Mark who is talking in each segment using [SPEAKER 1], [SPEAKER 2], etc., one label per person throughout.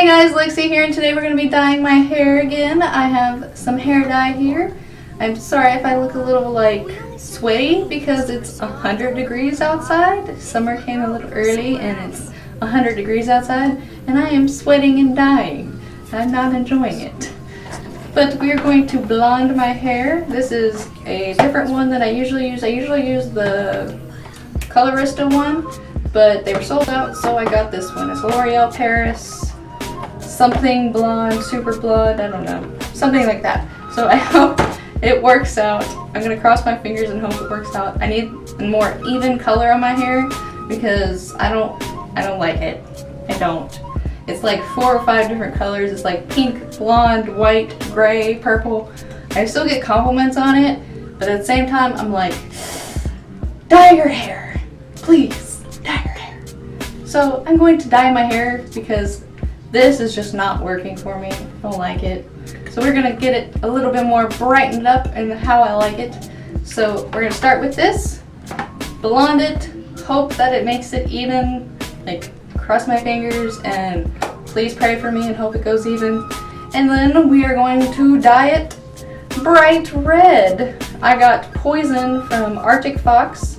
[SPEAKER 1] Hey guys, Lexi here, and today we're going to be dyeing my hair again. I have some hair dye here. I'm sorry if I look a little like sweaty because it's 100 degrees outside. Summer came a little early and it's 100 degrees outside and I am sweating and dying. I'm not enjoying it. But we are going to blonde my hair. This is a different one than I usually use. I usually use the Colorista one, but they were sold out, so I got this one. It's L'Oreal Paris something blonde, super blonde, I don't know, something like that. So I hope it works out. I'm gonna cross my fingers and hope it works out. I need a more even color on my hair because I don't like it. I don't. It's like 4 or 5 different colors. It's like pink, blonde, white, gray, purple. I still get compliments on it, but at the same time I'm like, dye your hair, please, dye your hair. So I'm going to dye my hair because this is just not working for me. I don't like it. So we're gonna get it a little bit more brightened up and how I like it. So we're gonna start with this, blonde it, hope that it makes it even, like cross my fingers and please pray for me and hope it goes even. And then we are going to dye it bright red. I got Poison from Arctic Fox.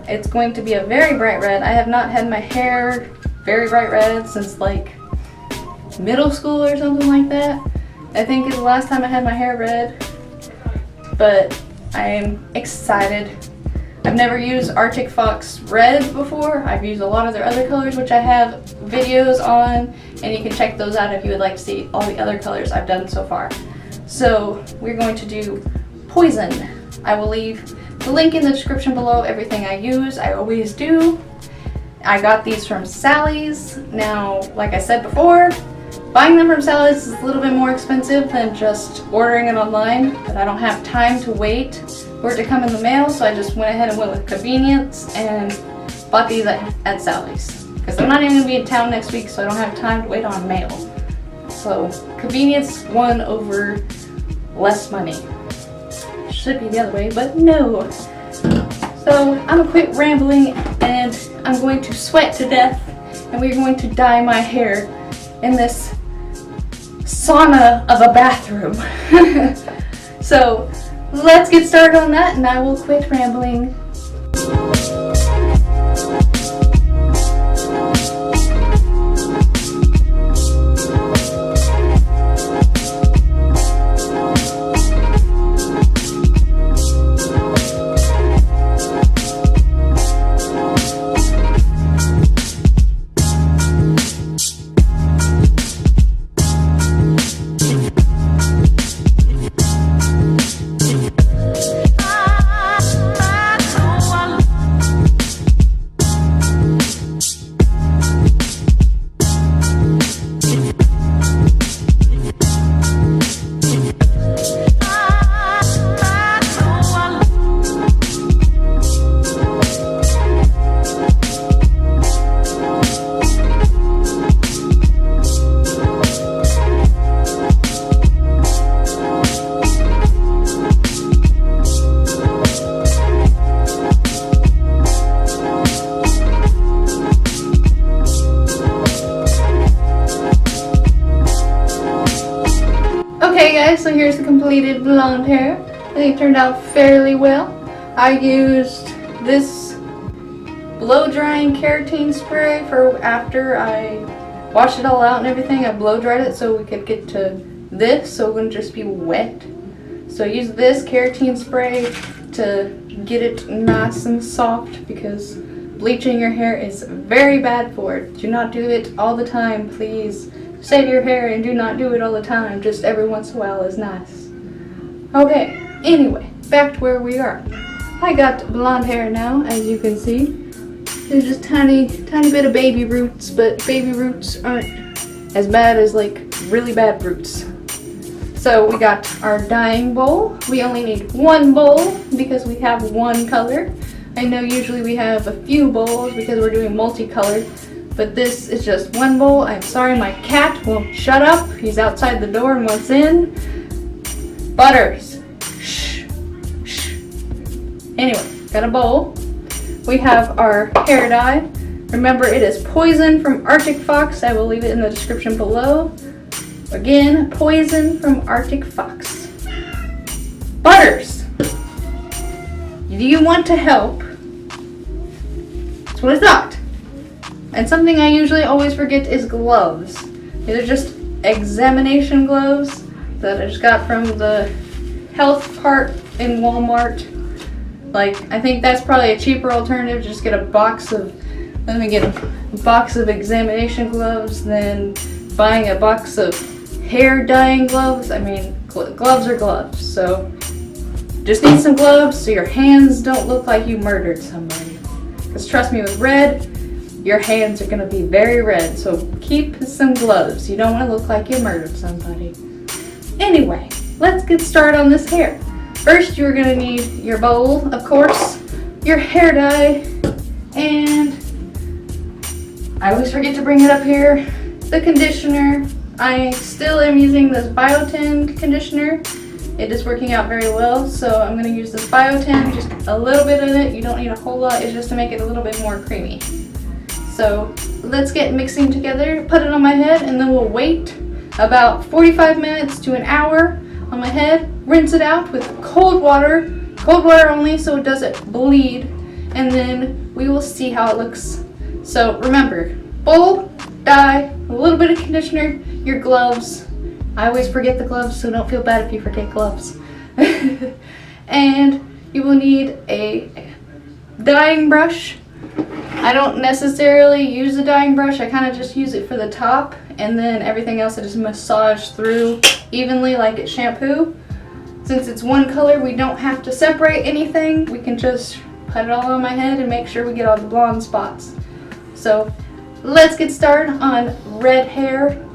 [SPEAKER 1] It's going to be a very bright red. I have not had my hair very bright red since like middle school or something like that. I think is the last time I had my hair red, but I am excited. I've never used Arctic Fox red before. I've used a lot of their other colors, which I have videos on, and you can check those out if you would like to see all the other colors I've done so far. So we're going to do Poison. I will leave the link in the description below, everything I use. I always do. I got these from Sally's. Now, like I said before, buying them from Sally's is a little bit more expensive than just ordering it online, but I don't have time to wait for it to come in the mail, so I just went ahead and went with convenience and bought these at Sally's. Because I'm not even going to be in town next week, so I don't have time to wait on mail. So convenience won over less money. Should be the other way, but no. So I'm going to quit rambling and I'm going to sweat to death, and we're going to dye my hair in this sauna of a bathroom. So let's get started on that and I will quit rambling. Okay guys, so here's the completed blonde hair. I think it turned out fairly well. I used this blow drying keratin spray for after I washed it all out and everything. I blow dried it so we could get to this, so it wouldn't just be wet. So I used this keratin spray to get it nice and soft because bleaching your hair is very bad for it. Do not do it all the time, please. Save your hair and do not do it all the time. Just every once in a while is nice. Okay, anyway, back to where we are. I got blonde hair now, as you can see. There's just tiny bit of baby roots, but baby roots aren't as bad as like really bad roots. So we got our dyeing bowl. We only need one bowl because we have one color. I know usually we have a few bowls because we're doing multicolored. But this is just one bowl. I'm sorry, my cat won't shut up. He's outside the door and wants in. Butters. Shh. Shh. Anyway, got a bowl. We have our hair dye. Remember, it is Poison from Arctic Fox. I will leave it in the description below. Again, Poison from Arctic Fox. Butters. Do you want to help? That's what I thought. And something I usually always forget is gloves. These are just examination gloves that I just got from the health part in Walmart. Like, I think that's probably a cheaper alternative. Just get a box of, let me get a box of examination gloves than buying a box of hair dyeing gloves. I mean, gloves are gloves. So just need some gloves so your hands don't look like you murdered somebody. Because trust me, with red, your hands are gonna be very red. So keep some gloves. You don't want to look like you murdered somebody. Anyway, let's get started on this hair. First, you're gonna need your bowl, of course, your hair dye, and I always forget to bring it up here, the conditioner. I still am using this Biotin conditioner. It is working out very well, so I'm gonna use this Biotin, just a little bit in it. You don't need a whole lot, it's just to make it a little bit more creamy. So let's get mixing together, put it on my head, and then we'll wait about 45 minutes to an hour on my head. Rinse it out with cold water only so it doesn't bleed, and then we will see how it looks. So remember, bowl, dye, a little bit of conditioner, your gloves. I always forget the gloves, so don't feel bad if you forget gloves. And you will need a dyeing brush. I don't necessarily use a dyeing brush, I kind of just use it for the top, and then everything else I just massage through evenly like it's shampoo. Since it's one color, we don't have to separate anything. We can just put it all on my head and make sure we get all the blonde spots. So let's get started on red hair.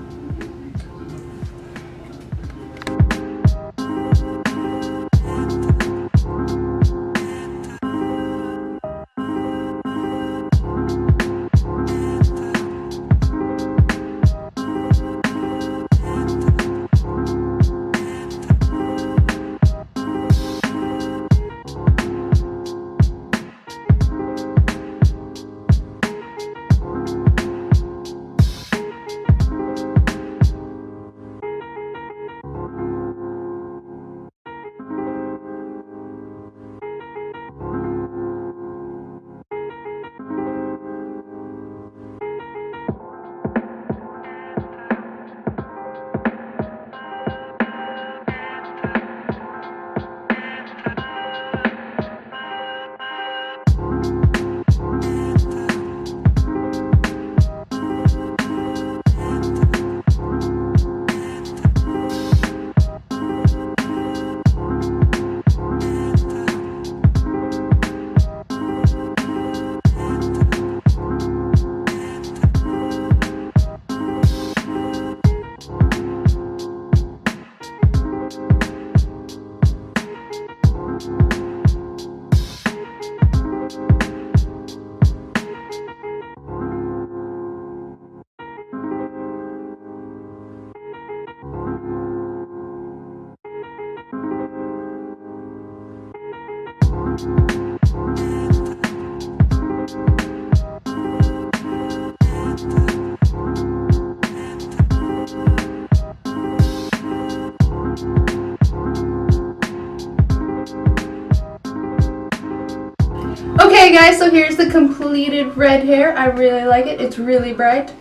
[SPEAKER 1] Okay guys, so here's the completed red hair. I really like it. It's really bright.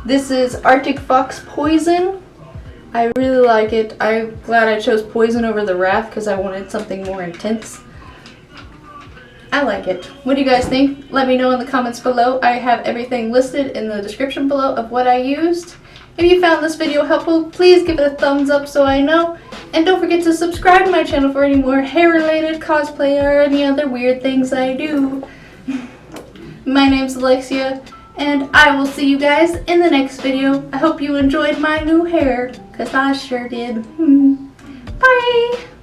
[SPEAKER 1] This is Arctic Fox Poison. I really like it. I'm glad I chose Poison over the Wrath because I wanted something more intense. I like it. What do you guys think? Let me know in the comments below. I have everything listed in the description below of what I used. If you found this video helpful, please give it a thumbs up so I know. And don't forget to subscribe to my channel for any more hair-related cosplay or any other weird things I do. My name's Alexeja, and I will see you guys in the next video. I hope you enjoyed my new hair, because I sure did. Bye!